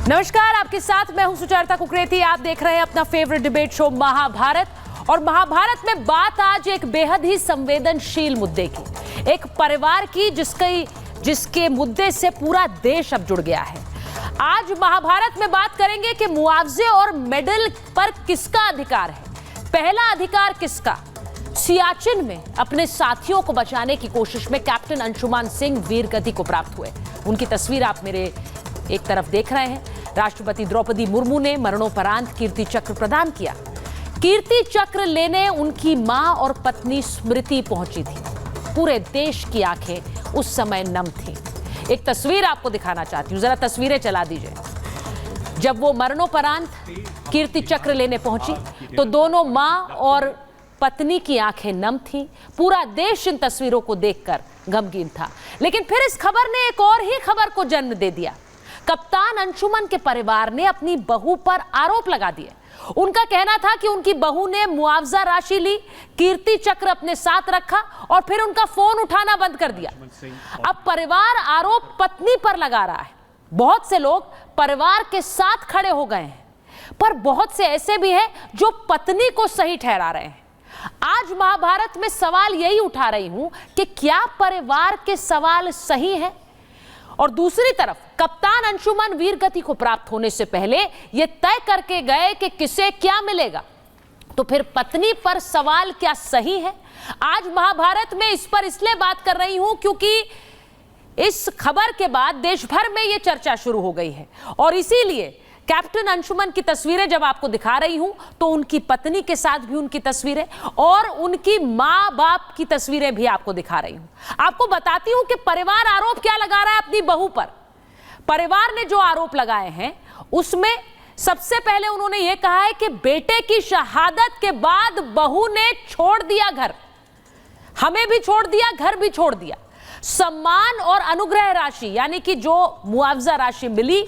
नमस्कार, आपके साथ मैं हूं सुचेता कुकरेती। आप देख रहे हैं अपना फेवरेट डिबेट शो महाभारत। और महाभारत में बात आज एक बेहद ही संवेदनशील मुद्दे की, एक परिवार की जिसके मुद्दे से पूरा देश अब जुड़ गया है। आज महाभारत में बात करेंगे कि मुआवजे और मेडल पर किसका अधिकार है। पहला अधिकार किसका? सियाचिन में अपने साथियों को बचाने की कोशिश में कैप्टन अंशुमान सिंह वीर गति को प्राप्त हुए। उनकी तस्वीर आप मेरे एक तरफ देख रहे हैं। राष्ट्रपति द्रौपदी मुर्मू ने मरणोपरांत कीर्ति चक्र प्रदान किया। कीर्ति चक्र लेने उनकी मां और पत्नी स्मृति पहुंची थी। पूरे देश की आंखें उस समय नम थी। एक तस्वीर आपको दिखाना चाहती हूं, जरा तस्वीरें चला दीजिए। जब वो मरणोपरांत कीर्ति चक्र लेने पहुंची तो दोनों मां और पत्नी की आंखें नम थी। पूरा देश इन तस्वीरों को देखकर गमगीन था। लेकिन फिर इस खबर ने एक और ही खबर को जन्म दे दिया। कप्तान अंशुमन के परिवार ने अपनी बहू पर आरोप लगा दिए। उनका कहना था कि उनकी बहू ने मुआवजा राशि ली, कीर्ति चक्र अपने साथ रखा और फिर उनका फोन उठाना बंद कर दिया। अब परिवार आरोप पत्नी पर लगा रहा है। बहुत से लोग परिवार के साथ खड़े हो गए हैं, पर बहुत से ऐसे भी हैं जो पत्नी को सही ठहरा रहे हैं। आज महाभारत में सवाल यही उठा रही हूं कि क्या परिवार के सवाल सही हैं? और दूसरी तरफ कप्तान अंशुमन वीर गति को प्राप्त होने से पहले यह तय करके गए कि किसे क्या मिलेगा, तो फिर पत्नी पर सवाल क्या सही है? आज महाभारत में इस पर इसलिए बात कर रही हूं क्योंकि इस खबर के बाद देश भर में यह चर्चा शुरू हो गई है। और इसीलिए कैप्टन अंशुमन की तस्वीरें जब आपको दिखा रही हूं तो उनकी पत्नी के साथ भी उनकी तस्वीरें और उनकी मां बाप की तस्वीरें भी आपको दिखा रही हूं। आपको बताती हूं कि परिवार आरोप क्या लगा रहा है अपनी बहू पर। परिवार ने जो आरोप लगाए हैं उसमें सबसे पहले उन्होंने यह कहा है कि बेटे की शहादत के बाद बहू ने छोड़ दिया घर, हमें भी छोड़ दिया, घर भी छोड़ दिया। सम्मान और अनुग्रह राशि यानी कि जो मुआवजा राशि मिली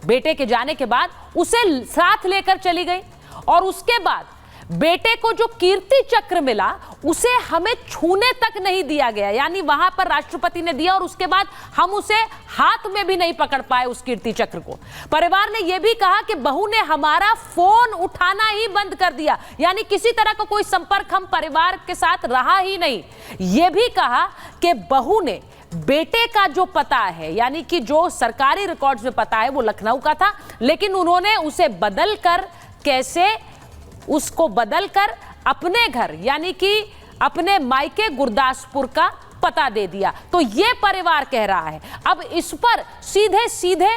बेटे के जाने के बाद उसे साथ लेकर चली गई। और उसके बाद बेटे को जो कीर्ति चक्र मिला उसे हमें छूने तक नहीं दिया गया, यानी वहां पर राष्ट्रपति ने दिया और उसके बाद हम उसे हाथ में भी नहीं पकड़ पाए उस कीर्ति चक्र को। परिवार ने यह भी कहा कि बहू ने हमारा फोन उठाना ही बंद कर दिया, यानी किसी तरह का कोई संपर्क हम परिवार के साथ रहा ही नहीं। यह भी कहा कि बहू ने बेटे का जो पता है यानी कि जो सरकारी रिकॉर्ड्स में पता है वो लखनऊ का था, लेकिन उन्होंने उसे उसको बदलकर अपने घर यानी कि अपने मायके गुरदासपुर का पता दे दिया। तो ये परिवार कह रहा है। अब इस पर सीधे सीधे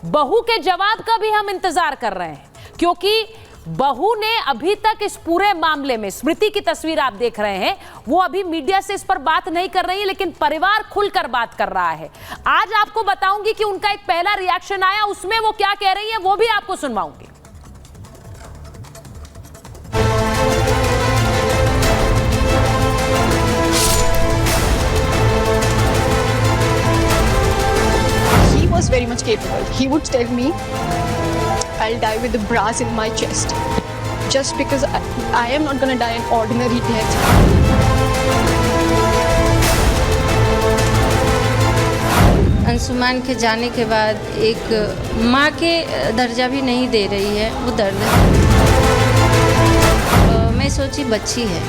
बहू के जवाब का भी हम इंतजार कर रहे हैं, क्योंकि बहू ने अभी तक इस पूरे मामले में, स्मृति की तस्वीर आप देख रहे हैं, वो अभी मीडिया से इस पर बात नहीं कर रही है, लेकिन परिवार खुलकर बात कर रहा है। आज आपको बताऊंगी कि उनका एक पहला रिएक्शन आया, उसमें वो क्या कह रही है वो भी आपको सुनवाऊंगी। He was very much capable. He would tell me, I'll die with the brass in my chest, just because I am not going to die an ordinary death. Anshuman के जाने के बाद एक माँ के दर्जा भी नहीं दे रही है, वो दर्द है। मैं सोची बच्ची है।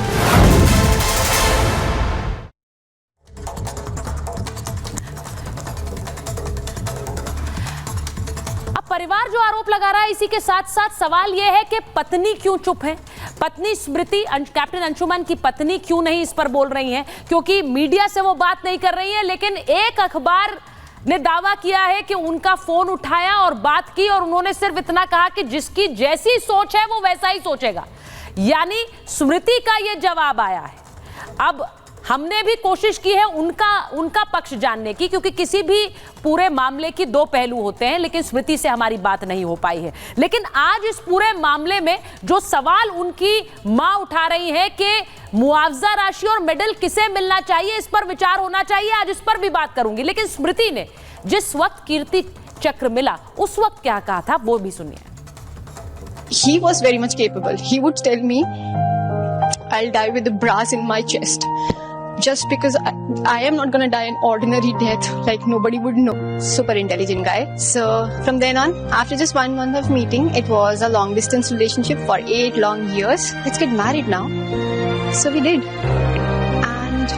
परिवार जो आरोप लगा रहा है, इसी के साथ साथ सवाल यह है कि पत्नी क्यों चुप है? पत्नी स्मृति, कैप्टन अंशुमन की पत्नी क्यों नहीं इस पर बोल रही हैं? क्योंकि मीडिया से वो बात नहीं कर रही है, लेकिन एक अखबार ने दावा किया है कि उनका फोन उठाया और बात की और उन्होंने सिर्फ इतना कहा कि जिसकी जैसी सोच है वो वैसा ही सोचेगा। यानी स्मृति का ये जवाब आया है। अब हमने भी कोशिश की है उनका पक्ष जानने की, क्योंकि किसी भी पूरे मामले की दो पहलू होते हैं, लेकिन स्मृति से हमारी बात नहीं हो पाई है। लेकिन आज इस पूरे मामले में जो सवाल उनकी मां उठा रही है कि मुआवजा राशि और मेडल किसे मिलना चाहिए, इस पर विचार होना चाहिए, आज इस पर भी बात करूंगी। लेकिन स्मृति ने जिस वक्त कीर्ति चक्र मिला उस वक्त क्या कहा था वो भी सुनिए। He was very much capable. He would tell me, I'll die with the brass in my chest, just because I am not gonna die an ordinary death, like nobody would know. Super intelligent guy. So from then on, after just 1 month of meeting, it was a long distance relationship for 8 long years. Let's get married now. So we did. And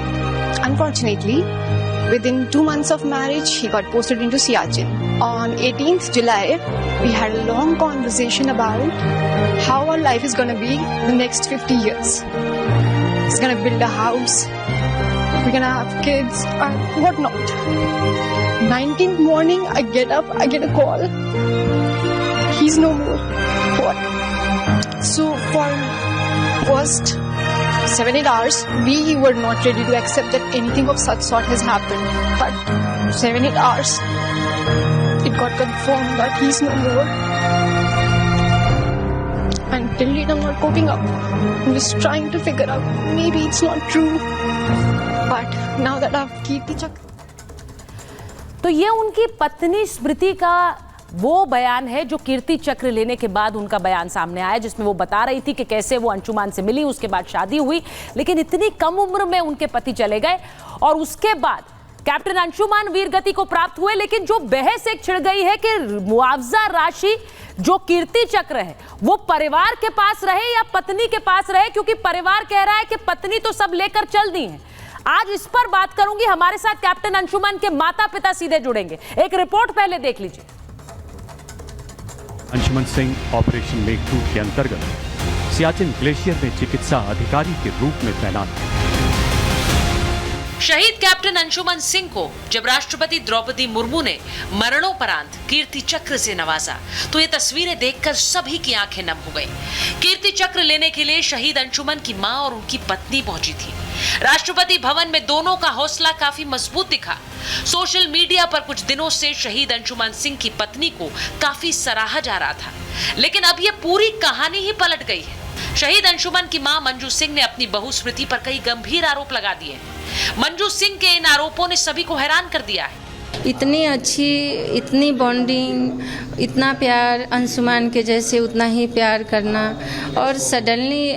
unfortunately, within 2 months of marriage, he got posted into Siachen. On 18th July, we had a long conversation about how our life is gonna be the next 50 years. He's gonna build a house. We're gonna have kids and whatnot. 19th morning, I get up, I get a call. He's no more. What? So for first 7-8 hours, we were not ready to accept that anything of such sort has happened. But 7-8 hours, it got confirmed that he's no more. And till date, I'm not coping up. I'm just trying to figure out, maybe it's not true. But now that I've कीर्ति चक्र, तो ये उनकी पत्नी स्मृति का वो बयान है जो कीर्ति चक्र लेने के बाद उनका बयान सामने आया, जिसमें वो बता रही थी कि कैसे वो अंशुमान से मिली, उसके बाद शादी हुई, लेकिन इतनी कम उम्र में उनके पति चले गए और उसके बाद कैप्टन अंशुमान वीरगति को प्राप्त हुए। लेकिन जो बहस एक छिड़ गई है कि मुआवजा राशि जो कीर्ति चक्र है वो परिवार के पास रहे या पत्नी के पास रहे, क्योंकि परिवार कह रहा है कि पत्नी तो सब लेकर चल दी है। आज इस पर बात करूंगी, हमारे साथ कैप्टन अंशुमान के माता पिता सीधे जुड़ेंगे। एक रिपोर्ट पहले देख लीजिए। अंशुमन सिंह ऑपरेशन मेघदूत के अंतर्गत सियाचिन ग्लेशियर में चिकित्सा अधिकारी के रूप में तैनात थे। शहीद कैप्टन अंशुमन सिंह को जब राष्ट्रपति द्रौपदी मुर्मू ने मरणोपरांत कीर्ति चक्र से नवाजा तो ये तस्वीरें देखकर सभी की आंखें नम हो गई। कीर्ति चक्र लेने के लिए शहीद अंशुमन की मां और उनकी पत्नी पहुंची थी। राष्ट्रपति भवन में दोनों का हौसला काफी मजबूत दिखा। सोशल मीडिया पर कुछ दिनों से शहीद अंशुमन सिंह की पत्नी को काफी सराहा जा रहा था, लेकिन अब ये पूरी कहानी ही पलट गई है। शहीद अंशुमन की मां मंजू सिंह ने अपनी बहू स्मृति पर कई गंभीर आरोप लगा दिए। मंजू सिंह के इन आरोपों ने सभी को हैरान कर दिया है। इतनी अच्छी, इतनी बॉन्डिंग, इतना प्यार, अंशुमान के जैसे उतना ही प्यार करना, और सडनली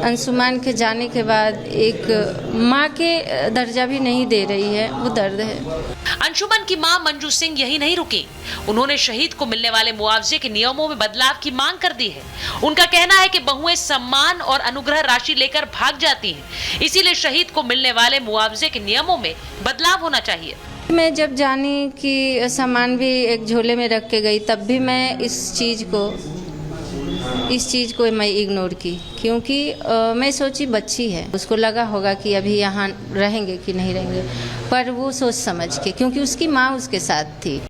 अंशुमान के जाने के बाद एक माँ के दर्जा भी नहीं दे रही है, वो दर्द है। अंशुमन की मां मंजू सिंह यही नहीं रुकी, उन्होंने शहीद को मिलने वाले मुआवजे के नियमों में बदलाव की मांग कर दी है। उनका कहना है कि बहुएं सम्मान और अनुग्रह राशि लेकर भाग जाती हैं, इसीलिए शहीद को मिलने वाले मुआवजे के नियमों में बदलाव होना चाहिए। मैं जब जानी कि सामान भी एक झोले में रख के गई, तब भी मैं इस चीज़ को मैं इग्नोर की, क्योंकि मैं सोची बच्ची है, उसको लगा होगा कि अभी यहाँ रहेंगे कि नहीं रहेंगे, पर वो सोच समझ के, क्योंकि उसकी माँ उसके साथ थी।